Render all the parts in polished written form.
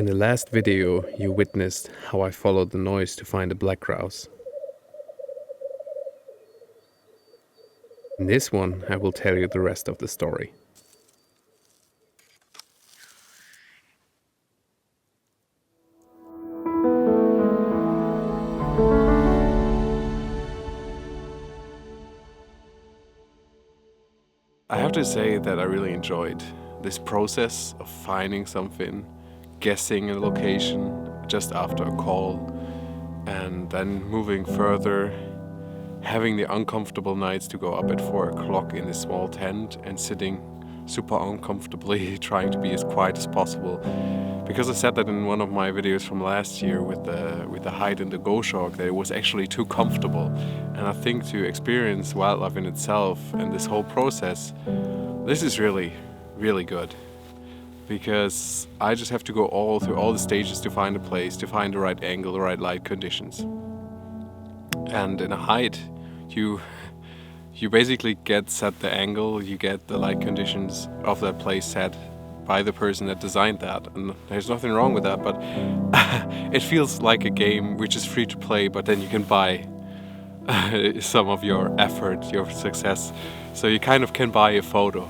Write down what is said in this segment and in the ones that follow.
In the last video, you witnessed how I followed the noise to find a black grouse. In this one, I will tell you the rest of the story. I have to say that I really enjoyed this process of finding something, guessing a location just after a call, and then moving further, having the uncomfortable nights to go up at 4 o'clock in this small tent and sitting super uncomfortably trying to be as quiet as possible. Because I said that in one of my videos from last year with the hide and the goshawk, that it was actually too comfortable. And I think to experience wildlife in itself and this whole process, this is really, really good. Because I just have to go through all the stages to find a place, to find the right angle, the right light conditions. And in a hide, you basically get set the angle, you get the light conditions of that place set by the person that designed that, and there's nothing wrong with that, but it feels like a game which is free to play, but then you can buy some of your effort, your success, so you kind of can buy a photo.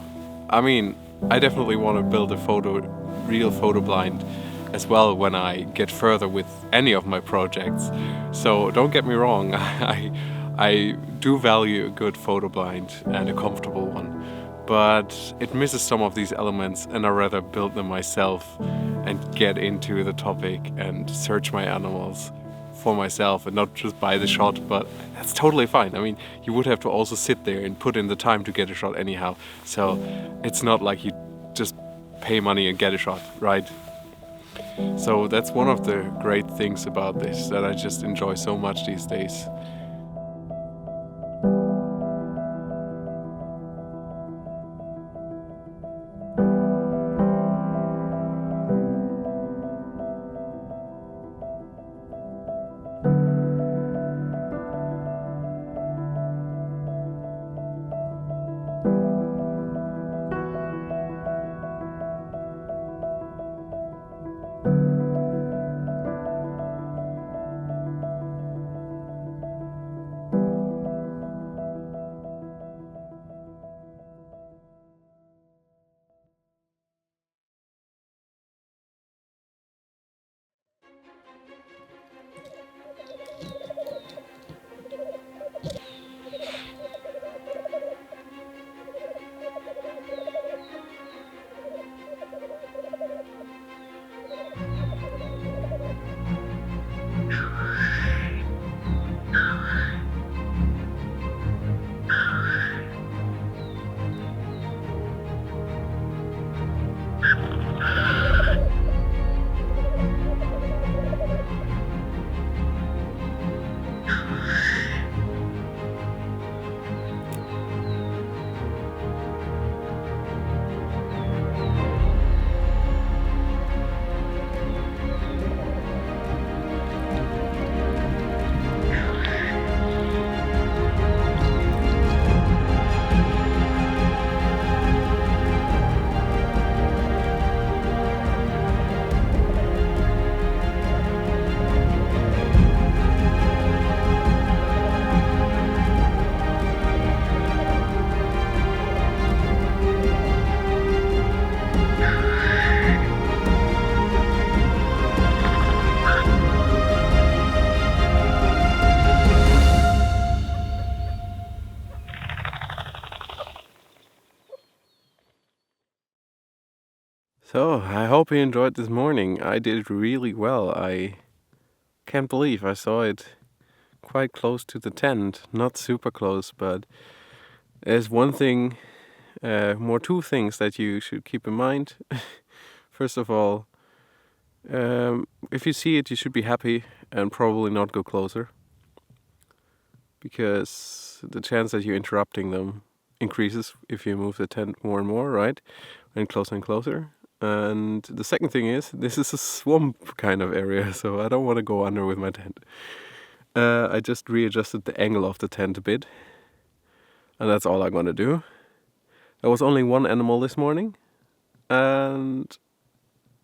I mean, I definitely want to build a real photo blind as well when I get further with any of my projects. So don't get me wrong, I do value a good photo blind and a comfortable one, but it misses some of these elements, and I'd rather build them myself and get into the topic and search my animals for myself and not just buy the shot. But that's totally fine. I mean, you would have to also sit there and put in the time to get a shot anyhow, so it's not like you just pay money and get a shot, right? So that's one of the great things about this, that I just enjoy so much these days. So, I hope you enjoyed this morning. I did really well. I can't believe I saw it quite close to the tent. Not super close, but there's two things that you should keep in mind. First of all, if you see it, you should be happy and probably not go closer, because the chance that you're interrupting them increases if you move the tent more and more, right? And closer and closer. And the second thing is, this is a swamp kind of area, so I don't want to go under with my tent. I just readjusted the angle of the tent a bit, and that's all I'm going to do. There was only one animal this morning, and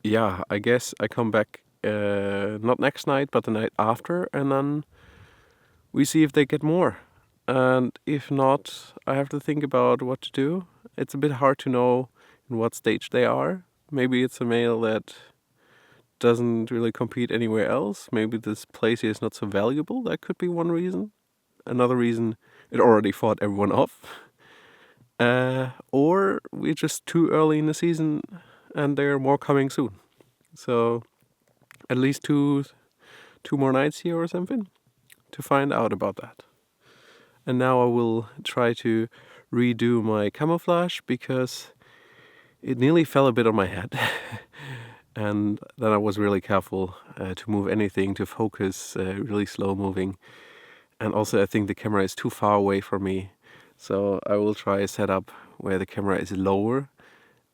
yeah, I guess I come back not next night, but the night after, and then we see if they get more. And if not, I have to think about what to do. It's a bit hard to know in what stage they are. Maybe it's a male that doesn't really compete anywhere else. Maybe this place here is not so valuable. That could be one reason. Another reason, it already fought everyone off. Or we're just too early in the season and there are more coming soon. So at least two more nights here or something to find out about that. And now I will try to redo my camouflage because it nearly fell a bit on my head. And then I was really careful to move anything, to focus, really slow moving. And also I think the camera is too far away from me. So I will try a setup where the camera is lower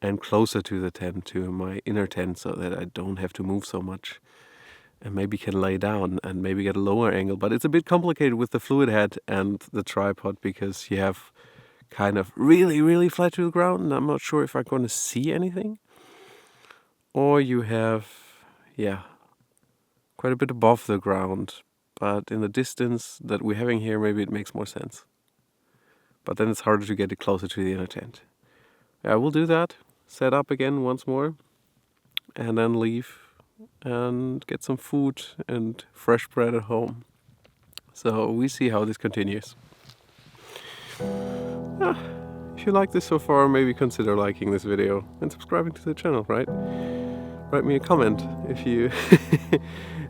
and closer to the tent, to my inner tent, so that I don't have to move so much. And maybe can lay down and maybe get a lower angle. But it's a bit complicated with the fluid head and the tripod because you have kind of really flat to the ground and I'm not sure if I'm going to see anything. Or you have, quite a bit above the ground. But in the distance that we're having here, maybe it makes more sense. But then it's harder to get it closer to the inner tent. I will do that, set up again once more, and then leave and get some food and fresh bread at home. So we see how this continues. If you like this so far, maybe consider liking this video and subscribing to the channel, right? Write me a comment if you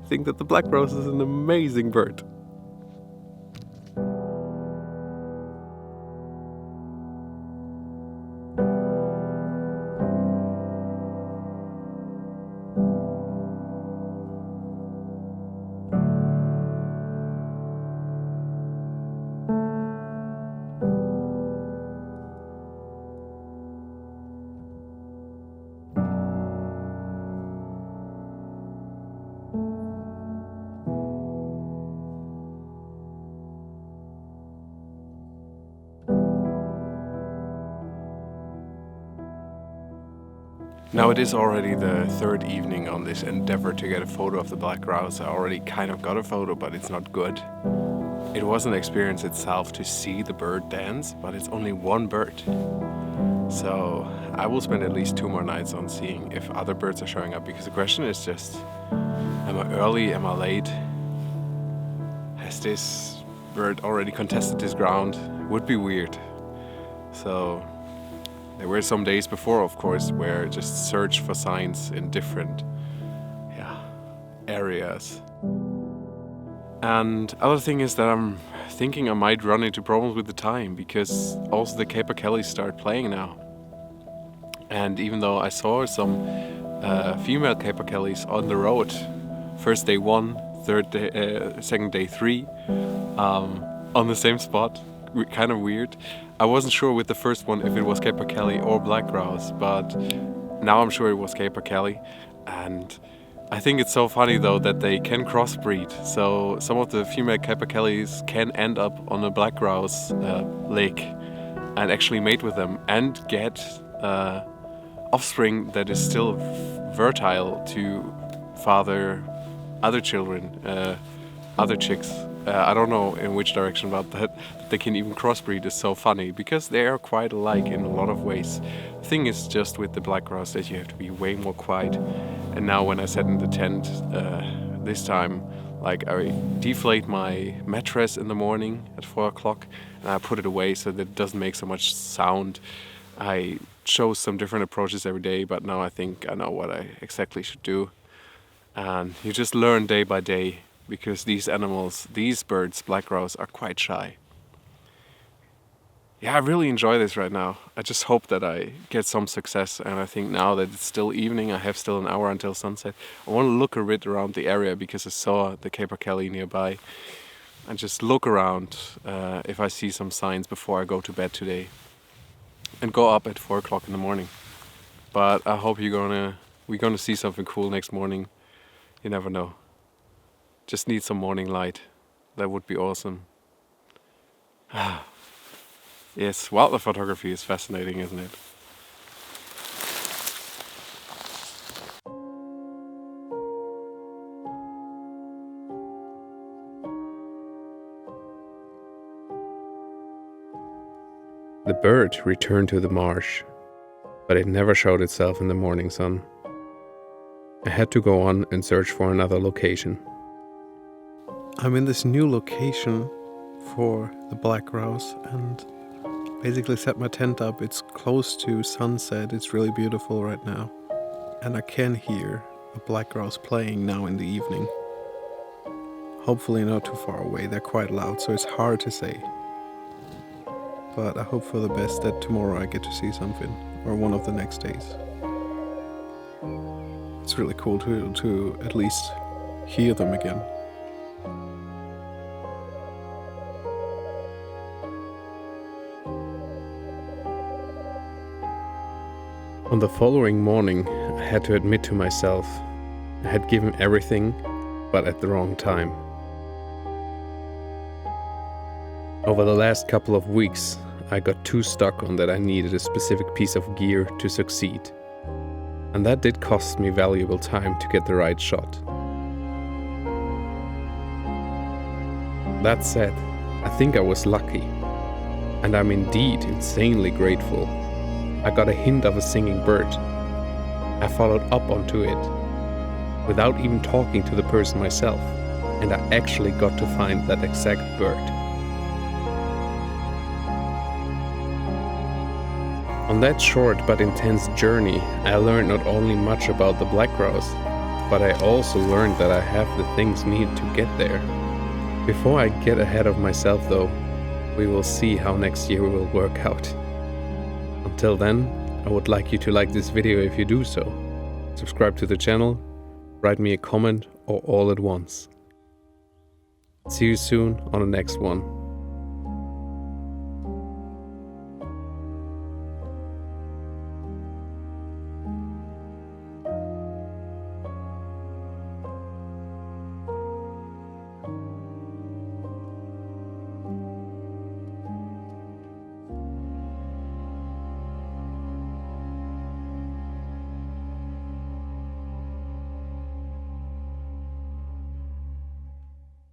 think that the Black Grouse is an amazing bird. Now it is already the third evening on this endeavor to get a photo of the Black Grouse. I already kind of got a photo, but it's not good. It was an experience itself to see the bird dance, but it's only one bird. So I will spend at least 2 more nights on seeing if other birds are showing up, because the question is just, am I early, am I late? Has this bird already contested this ground? It would be weird. So there were some days before, of course, where I just search for signs in different areas. And other thing is that I'm thinking I might run into problems with the time, because also the Capercaillie start playing now. And even though I saw some female Capercaillies on the road, first day 1, second day 3, on the same spot, kind of weird. I wasn't sure with the first one if it was Capercaillie or Black Grouse, but now I'm sure it was Capercaillie. And I think it's so funny though that they can crossbreed. So some of the female Capercaillies can end up on a Black Grouse lake and actually mate with them and get offspring that is still fertile to father other children, other chicks. I don't know in which direction, but that they can even crossbreed is so funny because they are quite alike in a lot of ways. The thing is just with the Black Grouse that you have to be way more quiet. And now when I sat in the tent this time, like I deflate my mattress in the morning at 4 o'clock and I put it away so that it doesn't make so much sound. I chose some different approaches every day, but now I think I know what I exactly should do. And you just learn day by day, because these animals, these birds, Black Grouse, are quite shy. Yeah, I really enjoy this right now. I just hope that I get some success, and I think now that it's still evening, I have still an hour until sunset. I want to look a bit around the area because I saw the Capercaillie nearby, and just look around if I see some signs before I go to bed today, and go up at 4 o'clock in the morning. But I hope we're gonna see something cool next morning. You never know. Just need some morning light. That would be awesome. Yes, wildlife photography is fascinating, isn't it? bird returned to the marsh, but it never showed itself in the morning sun. I had to go on and search for another location. I'm in this new location for the Black Grouse and basically set my tent up. It's close to sunset, it's really beautiful right now. And I can hear a Black Grouse playing now in the evening. Hopefully not too far away, they're quite loud, so it's hard to say. But I hope for the best that tomorrow I get to see something, or one of the next days. It's really cool to at least hear them again. On the following morning, I had to admit to myself, I had given everything, but at the wrong time. Over the last couple of weeks, I got too stuck on that I needed a specific piece of gear to succeed. And that did cost me valuable time to get the right shot. That said, I think I was lucky, and I'm indeed insanely grateful. I got a hint of a singing bird. I followed up onto it, without even talking to the person myself, and I actually got to find that exact bird. On that short but intense journey, I learned not only much about the Black Grouse, but I also learned that I have the things needed to get there. Before I get ahead of myself though, we will see how next year will work out. Until then, I would like you to like this video if you do so. Subscribe to the channel, write me a comment or all at once. See you soon on the next one.